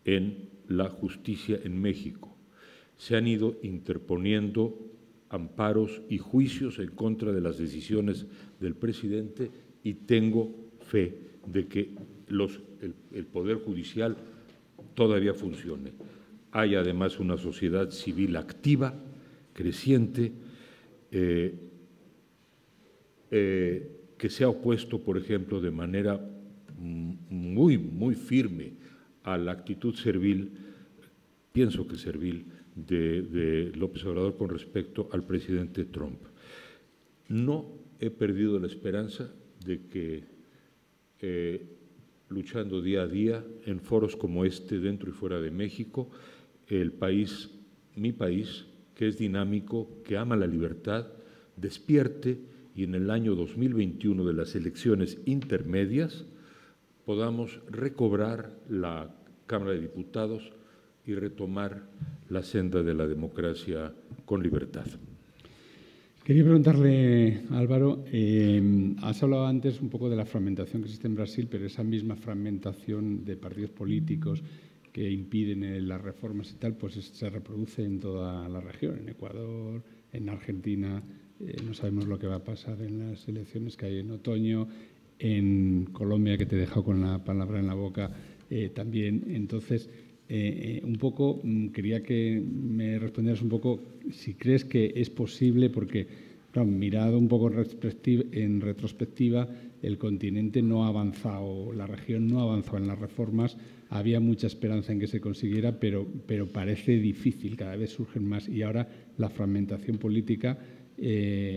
en la justicia en México. se han ido interponiendo amparos y juicios en contra de las decisiones del presidente, y tengo fe de que el Poder Judicial todavía funcione. Hay además una sociedad civil activa, creciente, que se ha opuesto, por ejemplo, de manera muy firme a la actitud servil, pienso que servil, de López Obrador con respecto al presidente Trump. No he perdido la esperanza de que luchando día a día en foros como este, dentro y fuera de México, el país, mi país, que es dinámico, que ama la libertad, despierte y en el año 2021 de las elecciones intermedias podamos recobrar la Cámara de Diputados y retomar la senda de la democracia con libertad. Quería preguntarle, Álvaro, has hablado antes un poco de la fragmentación que existe en Brasil, pero esa misma fragmentación de partidos políticos que impiden las reformas y tal, pues se reproduce en toda la región, en Ecuador, en Argentina. No sabemos lo que va a pasar en las elecciones que hay en otoño, en Colombia, que te he dejado con la palabra en la boca también. Entonces, un poco quería que me respondieras un poco si crees que es posible, porque claro, mirado un poco en retrospectiva, el continente no ha avanzado, la región no ha avanzado en las reformas. Había mucha esperanza en que se consiguiera, pero parece difícil, cada vez surgen más, y ahora la fragmentación política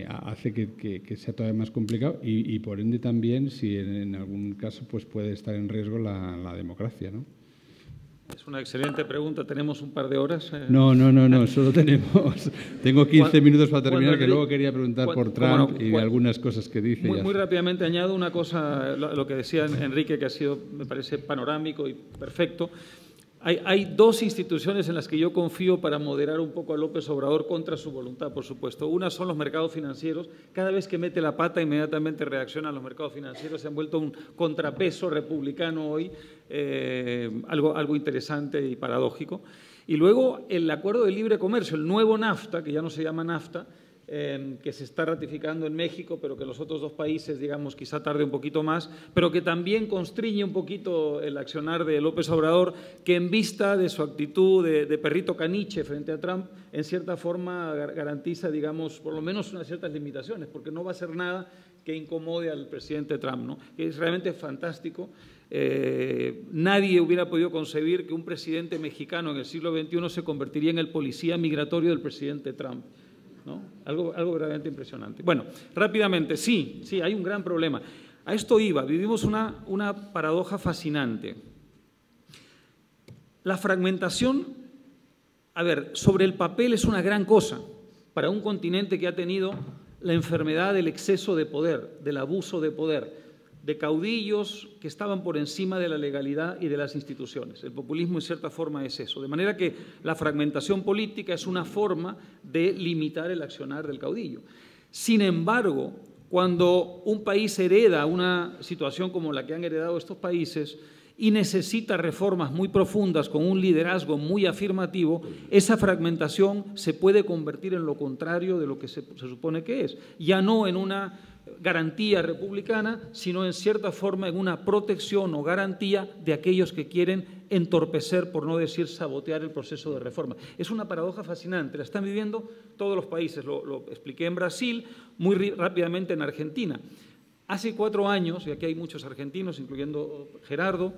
hace que sea todavía más complicado y por ende también, si en algún caso pues puede estar en riesgo la democracia, ¿no? Es una excelente pregunta. ¿Tenemos un par de horas? No, solo tengo 15 minutos para terminar, que luego quería preguntar por Trump y algunas cosas que dice. Muy rápidamente añado una cosa, lo que decía Enrique, que ha sido, me parece, panorámico y perfecto. Hay dos instituciones en las que yo confío para moderar un poco a López Obrador contra su voluntad, por supuesto. Una son los mercados financieros. Cada vez que mete la pata, inmediatamente reaccionan los mercados financieros. Se han vuelto un contrapeso republicano hoy, algo interesante y paradójico. Y luego el acuerdo de libre comercio, el nuevo NAFTA, que ya no se llama NAFTA, que se está ratificando en México, pero que los otros dos países, digamos, quizá tarde un poquito más, pero que también constriñe un poquito el accionar de López Obrador, que en vista de su actitud de perrito caniche frente a Trump, en cierta forma garantiza, digamos, por lo menos unas ciertas limitaciones, porque no va a hacer nada que incomode al presidente Trump, ¿no? Que es realmente fantástico. Nadie hubiera podido concebir que un presidente mexicano en el siglo XXI se convertiría en el policía migratorio del presidente Trump, ¿no? Algo verdaderamente impresionante. Bueno, rápidamente, sí, hay un gran problema. A esto iba, vivimos una paradoja fascinante. La fragmentación, a ver, sobre el papel es una gran cosa para un continente que ha tenido la enfermedad del exceso de poder, del abuso de poder, de caudillos que estaban por encima de la legalidad y de las instituciones. El populismo, en cierta forma, es eso. De manera que la fragmentación política es una forma de limitar el accionar del caudillo. Sin embargo, cuando un país hereda una situación como la que han heredado estos países y necesita reformas muy profundas con un liderazgo muy afirmativo, esa fragmentación se puede convertir en lo contrario de lo que se supone que es. Ya no en una garantía republicana, sino en cierta forma en una protección o garantía de aquellos que quieren entorpecer, por no decir sabotear, el proceso de reforma. Es una paradoja fascinante, la están viviendo todos los países, lo expliqué en Brasil, muy rápidamente en Argentina. Hace 4 años, y aquí hay muchos argentinos, incluyendo Gerardo,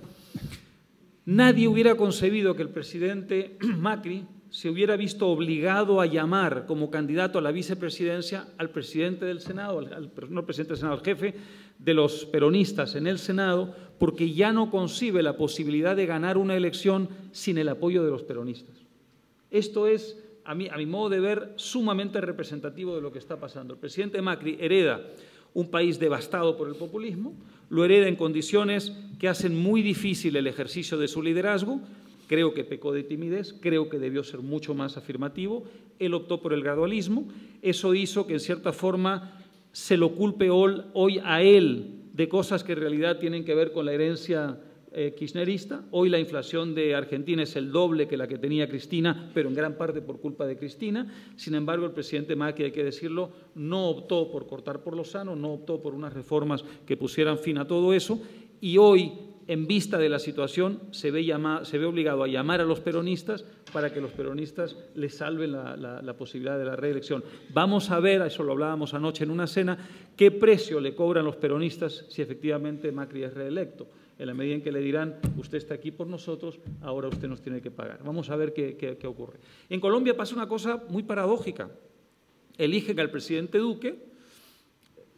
nadie hubiera concebido que el presidente Macri se hubiera visto obligado a llamar como candidato a la vicepresidencia al presidente del Senado, no presidente del Senado, al jefe de los peronistas en el Senado, porque ya no concibe la posibilidad de ganar una elección sin el apoyo de los peronistas. Esto es, a mi modo de ver, sumamente representativo de lo que está pasando. El presidente Macri hereda un país devastado por el populismo, lo hereda en condiciones que hacen muy difícil el ejercicio de su liderazgo. Creo que pecó de timidez, creo que debió ser mucho más afirmativo. Él optó por el gradualismo. Eso hizo que, en cierta forma, se lo culpe hoy a él de cosas que en realidad tienen que ver con la herencia kirchnerista. Hoy la inflación de Argentina es el doble que la que tenía Cristina, pero en gran parte por culpa de Cristina. Sin embargo, el presidente Macri, hay que decirlo, no optó por cortar por lo sano, no optó por unas reformas que pusieran fin a todo eso, y hoy, en vista de la situación, se ve obligado a llamar a los peronistas para que los peronistas le salven la posibilidad de la reelección. Vamos a ver, eso lo hablábamos anoche en una cena, qué precio le cobran los peronistas si efectivamente Macri es reelecto. En la medida en que le dirán, usted está aquí por nosotros, ahora usted nos tiene que pagar. Vamos a ver qué ocurre. En Colombia pasa una cosa muy paradójica. Eligen al presidente Duque,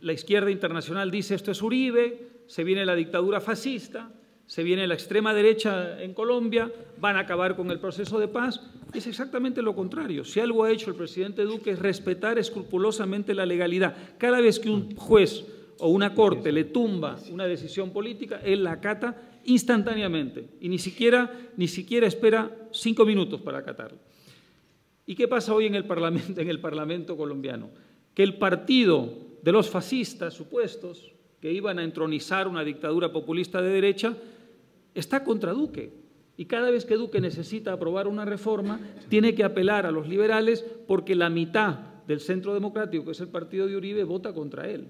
la izquierda internacional dice esto es Uribe, se viene la dictadura fascista, se viene la extrema derecha en Colombia, van a acabar con el proceso de paz. Es exactamente lo contrario. Si algo ha hecho el presidente Duque es respetar escrupulosamente la legalidad. Cada vez que un juez o una corte le tumba una decisión política, él la acata instantáneamente y ni siquiera espera 5 minutos para acatarla. ¿Y qué pasa hoy en el Parlamento colombiano? Que el partido de los fascistas supuestos, que iban a entronizar una dictadura populista de derecha, está contra Duque. Y cada vez que Duque necesita aprobar una reforma, tiene que apelar a los liberales porque la mitad del Centro Democrático, que es el partido de Uribe, vota contra él.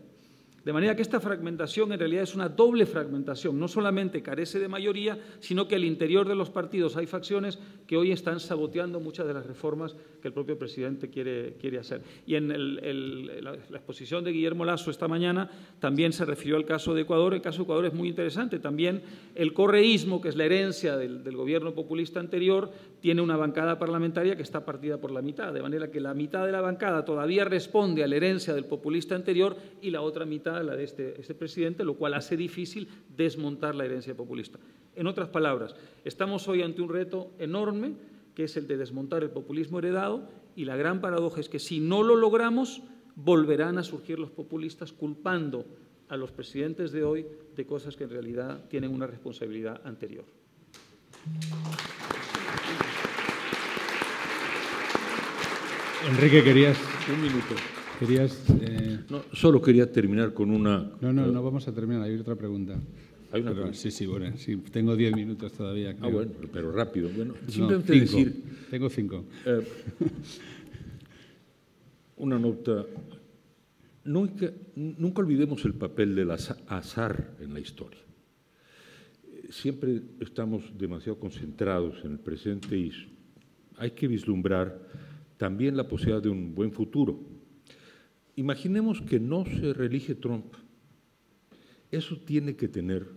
De manera que esta fragmentación en realidad es una doble fragmentación. No solamente carece de mayoría, sino que al interior de los partidos hay facciones que hoy están saboteando muchas de las reformas que el propio presidente quiere hacer. Y en la exposición de Guillermo Lasso esta mañana también se refirió al caso de Ecuador. El caso de Ecuador es muy interesante. También el correísmo, que es la herencia del gobierno populista anterior, tiene una bancada parlamentaria que está partida por la mitad. De manera que la mitad de la bancada todavía responde a la herencia del populista anterior y la otra mitad a la de este presidente, lo cual hace difícil desmontar la herencia populista. En otras palabras, estamos hoy ante un reto enorme, que es el de desmontar el populismo heredado, y la gran paradoja es que si no lo logramos, volverán a surgir los populistas culpando a los presidentes de hoy de cosas que en realidad tienen una responsabilidad anterior. Enrique, querías... Un minuto. No, solo quería terminar con una... No vamos a terminar, hay otra pregunta. ¿Hay una pregunta? Sí, bueno, sí, tengo 10 minutos todavía. Creo. Bueno, pero rápido. Bueno, simplemente no, decir... Tengo 5. Una nota. Nunca olvidemos el papel del azar en la historia. Siempre estamos demasiado concentrados en el presente y hay que vislumbrar también la posibilidad de un buen futuro. Imaginemos que no se reelige Trump. Eso tiene que tener,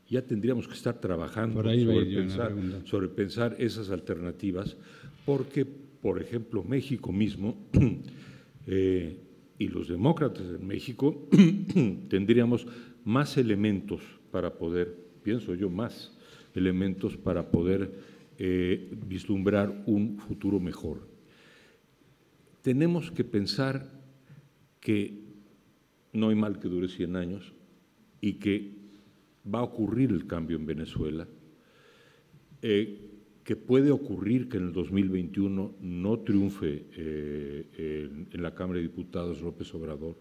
ya tendríamos que estar trabajando sobre pensar esas alternativas, porque, por ejemplo, México mismo y los demócratas en México tendríamos más elementos para poder, pienso yo, más elementos para poder vislumbrar un futuro mejor. Tenemos que pensar que no hay mal que dure 100 años y que va a ocurrir el cambio en Venezuela, que puede ocurrir que en el 2021 no triunfe en la Cámara de Diputados López Obrador,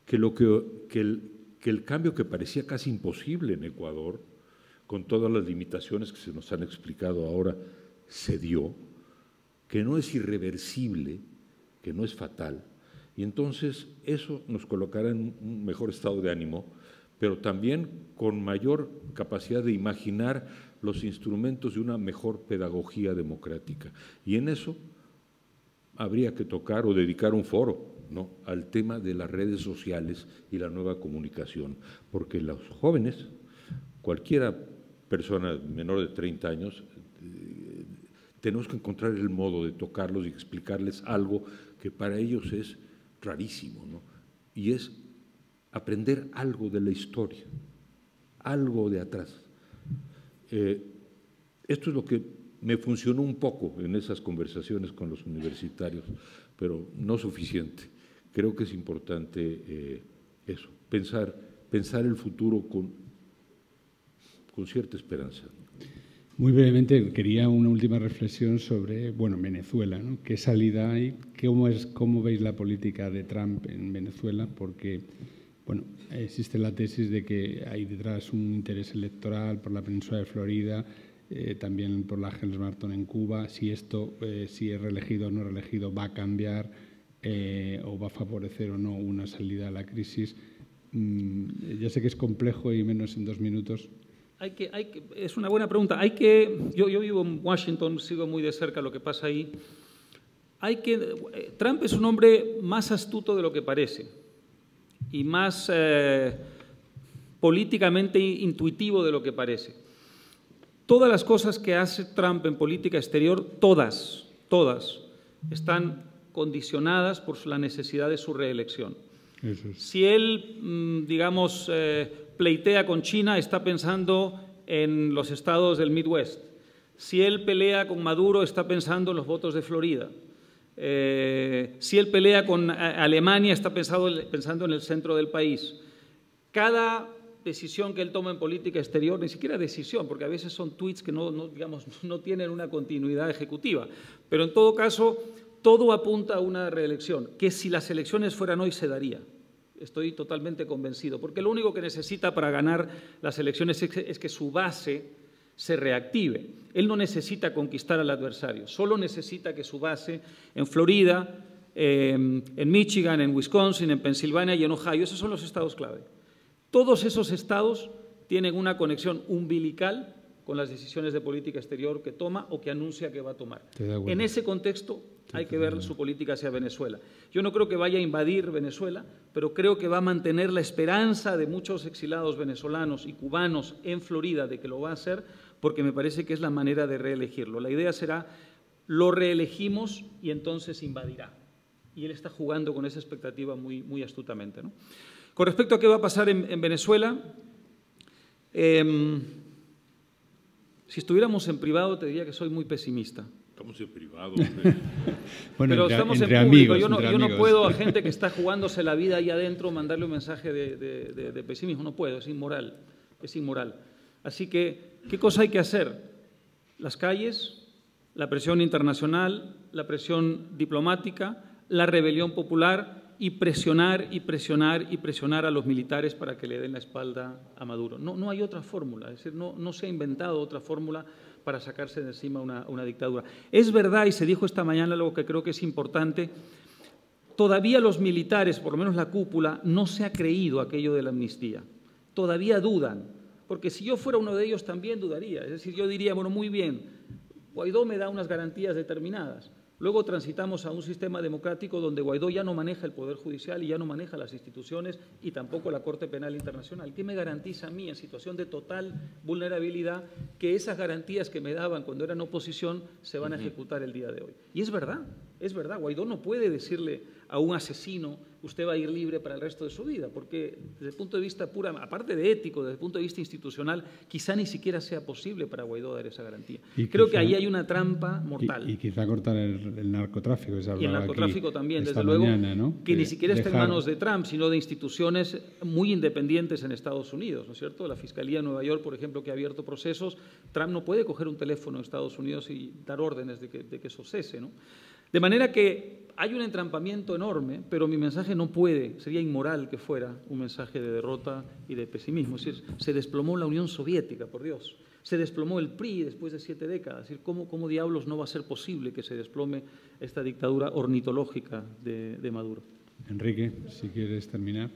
que el cambio que parecía casi imposible en Ecuador, con todas las limitaciones que se nos han explicado ahora, se dio, que no es irreversible, que no es fatal. Y entonces eso nos colocará en un mejor estado de ánimo, pero también con mayor capacidad de imaginar los instrumentos de una mejor pedagogía democrática. Y en eso habría que tocar o dedicar un foro, ¿no?, al tema de las redes sociales y la nueva comunicación, porque los jóvenes, cualquiera persona menor de 30 años, tenemos que encontrar el modo de tocarlos y explicarles algo que para ellos es rarísimo, ¿no? Y es aprender algo de la historia, algo de atrás. Esto es lo que me funcionó un poco en esas conversaciones con los universitarios, pero no suficiente. Creo que es importante eso, pensar el futuro con cierta esperanza. Muy brevemente, quería una última reflexión sobre, Venezuela, ¿no? ¿Qué salida hay? ¿Cómo veis la política de Trump en Venezuela? Porque, bueno, existe la tesis de que hay detrás un interés electoral por la península de Florida, también por la Helms-Burton en Cuba. Si esto, si es reelegido o no reelegido, va a cambiar o va a favorecer o no una salida a la crisis. Ya sé que es complejo y menos en 2 minutos. Es una buena pregunta. Yo vivo en Washington, sigo muy de cerca lo que pasa ahí. Trump es un hombre más astuto de lo que parece y más políticamente intuitivo de lo que parece. Todas las cosas que hace Trump en política exterior, todas, están condicionadas por la necesidad de su reelección. Eso es. Si él, digamos, pleitea con China, está pensando en los estados del Midwest. Si él pelea con Maduro, está pensando en los votos de Florida. Si él pelea con Alemania, está pensando en el centro del país. Cada decisión que él toma en política exterior, ni siquiera decisión, porque a veces son tweets que no tienen una continuidad ejecutiva, pero en todo caso, todo apunta a una reelección, que si las elecciones fueran hoy se daría. Estoy totalmente convencido, porque lo único que necesita para ganar las elecciones es que su base se reactive. Él no necesita conquistar al adversario, solo necesita que su base en Florida, en Michigan, en Wisconsin, en Pensilvania y en Ohio, esos son los estados clave. Todos esos estados tienen una conexión umbilical con las decisiones de política exterior que toma o que anuncia que va a tomar. En ese contexto hay que ver su política hacia Venezuela. Yo no creo que vaya a invadir Venezuela, pero creo que va a mantener la esperanza de muchos exilados venezolanos y cubanos en Florida de que lo va a hacer, porque me parece que es la manera de reelegirlo. La idea será, lo reelegimos y entonces invadirá. Y él está jugando con esa expectativa muy astutamente, ¿no? Con respecto a qué va a pasar en Venezuela, si estuviéramos en privado te diría que soy muy pesimista. Estamos en privado. Bueno, pero estamos en público. Yo no puedo a gente que está jugándose la vida ahí adentro mandarle un mensaje de pesimismo. No puedo, es inmoral. Es inmoral. Así que, ¿qué cosa hay que hacer? Las calles, la presión internacional, la presión diplomática, la rebelión popular y presionar a los militares para que le den la espalda a Maduro. No hay otra fórmula, es decir, no se ha inventado otra fórmula para sacarse de encima una dictadura. Es verdad, y se dijo esta mañana algo que creo que es importante, todavía los militares, por lo menos la cúpula, no se ha creído aquello de la amnistía. Todavía dudan, porque si yo fuera uno de ellos también dudaría. Es decir, yo diría, bueno, muy bien, Guaidó me da unas garantías determinadas. Luego transitamos a un sistema democrático donde Guaidó ya no maneja el Poder Judicial y ya no maneja las instituciones y tampoco la Corte Penal Internacional. ¿Qué me garantiza a mí, en situación de total vulnerabilidad, que esas garantías que me daban cuando eran oposición se van a ejecutar el día de hoy? Y es verdad. Guaidó no puede decirle a un asesino, usted va a ir libre para el resto de su vida, porque desde el punto de vista pura, aparte de ético, desde el punto de vista institucional, quizá ni siquiera sea posible para Guaidó dar esa garantía. Y creo que ahí hay una trampa mortal. Y quizá cortar el narcotráfico. Y el narcotráfico también, desde luego, ¿no? Que ni siquiera está en manos de Trump, sino de instituciones muy independientes en Estados Unidos, ¿no es cierto? La Fiscalía de Nueva York, por ejemplo, que ha abierto procesos, Trump no puede coger un teléfono en Estados Unidos y dar órdenes de que eso cese, ¿no? De manera que hay un entrampamiento enorme, pero mi mensaje no puede, sería inmoral que fuera un mensaje de derrota y de pesimismo. Es decir, se desplomó la Unión Soviética, por Dios. Se desplomó el PRI después de 7 décadas. Es decir, ¿cómo diablos no va a ser posible que se desplome esta dictadura ornitológica de Maduro? Enrique, si quieres terminar.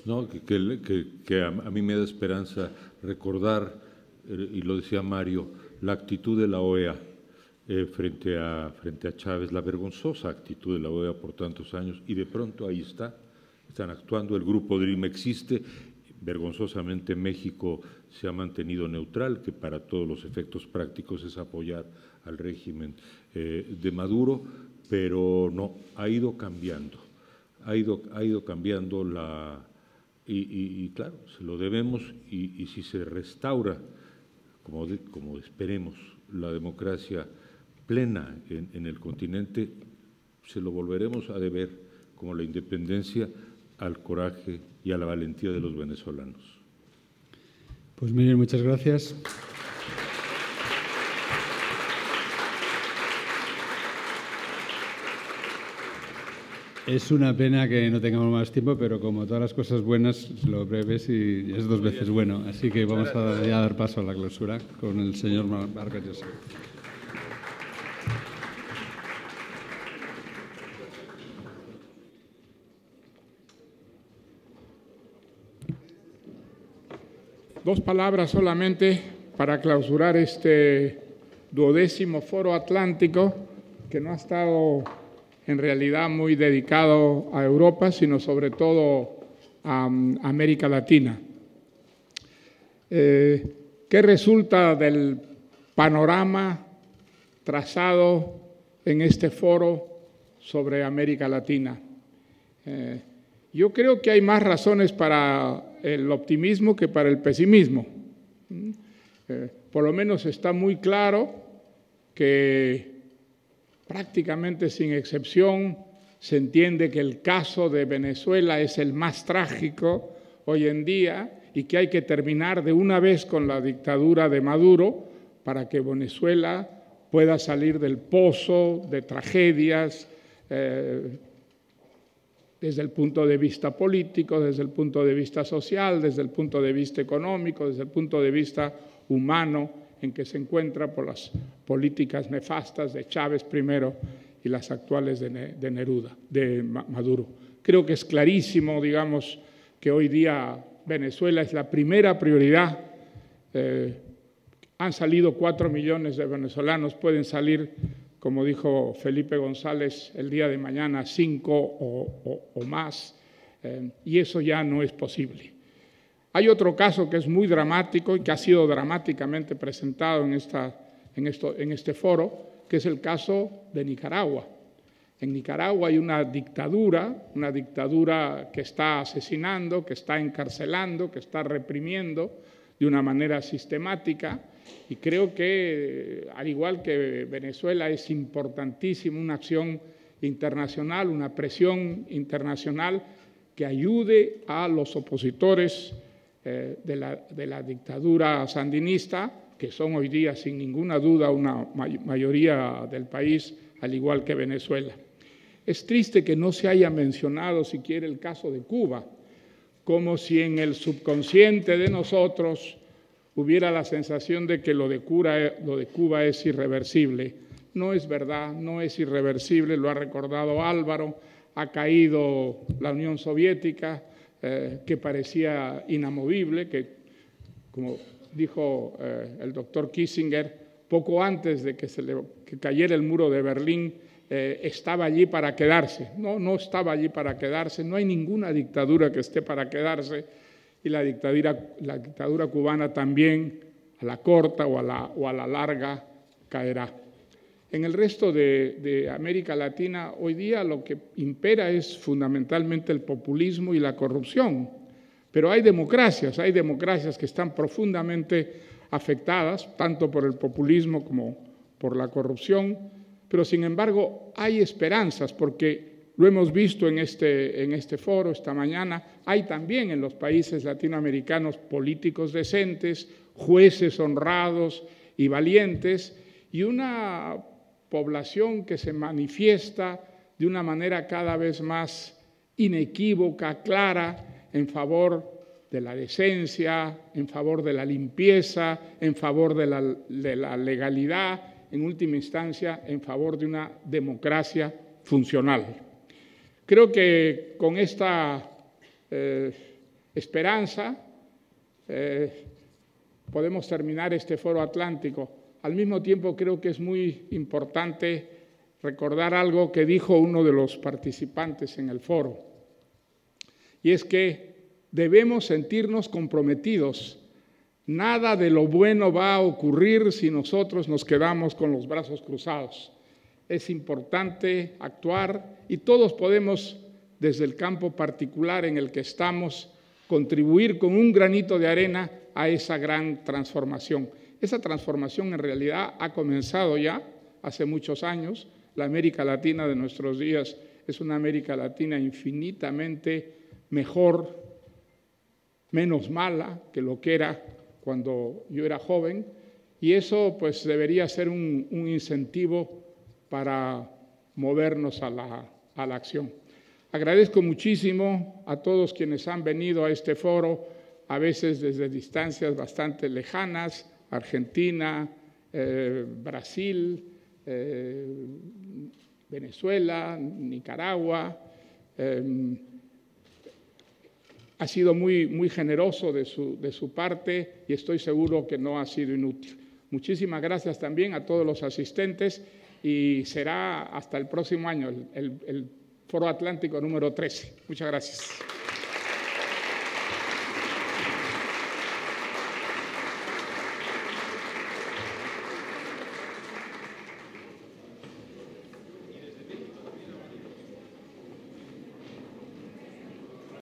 No, que a mí me da esperanza recordar, y lo decía Mario, la actitud de la OEA. Frente a Chávez, la vergonzosa actitud de la OEA por tantos años, y de pronto ahí están actuando, el grupo DREAM existe, vergonzosamente México se ha mantenido neutral, que para todos los efectos prácticos es apoyar al régimen de Maduro, pero no, ha ido cambiando y claro, se lo debemos, y si se restaura, como esperemos, la democracia plena en el continente, se lo volveremos a deber, como la independencia, al coraje y a la valentía de los venezolanos. Pues Miguel, muchas gracias. Es una pena que no tengamos más tiempo, pero como todas las cosas buenas, lo breves y es dos veces bueno. Así que vamos a ya dar paso a la clausura con el señor Margaret Joseph. Dos palabras solamente para clausurar este 12º Foro Atlántico, que no ha estado en realidad muy dedicado a Europa, sino sobre todo a América Latina. ¿Qué resulta del panorama trazado en este foro sobre América Latina? Yo creo que hay más razones para el optimismo que para el pesimismo. Por lo menos está muy claro que prácticamente sin excepción se entiende que el caso de Venezuela es el más trágico hoy en día y que hay que terminar de una vez con la dictadura de Maduro para que Venezuela pueda salir del pozo de tragedias desde el punto de vista político, desde el punto de vista social, desde el punto de vista económico, desde el punto de vista humano en que se encuentra por las políticas nefastas de Chávez primero y las actuales de Maduro. Creo que es clarísimo, digamos, que hoy día Venezuela es la primera prioridad. Han salido 4 millones de venezolanos, pueden salir, como dijo Felipe González, el día de mañana 5 o más, y eso ya no es posible. Hay otro caso que es muy dramático y que ha sido dramáticamente presentado en este foro, que es el caso de Nicaragua. En Nicaragua hay una dictadura que está asesinando, que está encarcelando, que está reprimiendo de una manera sistemática, y creo que, al igual que Venezuela, es importantísimo una acción internacional, una presión internacional que ayude a los opositores de la dictadura sandinista, que son hoy día sin ninguna duda una mayoría del país, al igual que Venezuela. Es triste que no se haya mencionado siquiera el caso de Cuba, como si en el subconsciente de nosotros hubiera la sensación de que lo de Cuba es irreversible. No es verdad, no es irreversible, lo ha recordado Álvaro, ha caído la Unión Soviética, que parecía inamovible, que, como dijo el doctor Kissinger, poco antes de que cayera el muro de Berlín, estaba allí para quedarse. No estaba allí para quedarse, no hay ninguna dictadura que esté para quedarse, y la dictadura cubana también, a la corta o a la larga, caerá. En el resto de América Latina, hoy día lo que impera es fundamentalmente el populismo y la corrupción. Pero hay democracias que están profundamente afectadas, tanto por el populismo como por la corrupción, pero sin embargo hay esperanzas, porque lo hemos visto en este foro esta mañana, hay también en los países latinoamericanos políticos decentes, jueces honrados y valientes, y una población que se manifiesta de una manera cada vez más inequívoca, clara, en favor de la decencia, en favor de la limpieza, en favor de la legalidad, en última instancia, en favor de una democracia funcional. Creo que con esta esperanza podemos terminar este foro atlántico. Al mismo tiempo, creo que es muy importante recordar algo que dijo uno de los participantes en el foro, y es que debemos sentirnos comprometidos. Nada de lo bueno va a ocurrir si nosotros nos quedamos con los brazos cruzados. Es importante actuar y todos podemos, desde el campo particular en el que estamos, contribuir con un granito de arena a esa gran transformación. Esa transformación en realidad ha comenzado ya hace muchos años. La América Latina de nuestros días es una América Latina infinitamente mejor, menos mala que lo que era cuando yo era joven, y eso pues debería ser un incentivo para movernos a la acción. Agradezco muchísimo a todos quienes han venido a este foro, a veces desde distancias bastante lejanas, Argentina, Brasil, Venezuela, Nicaragua. Ha sido muy generoso de su parte y estoy seguro que no ha sido inútil. Muchísimas gracias también a todos los asistentes y será hasta el próximo año, el Foro Atlántico número 13. Muchas gracias.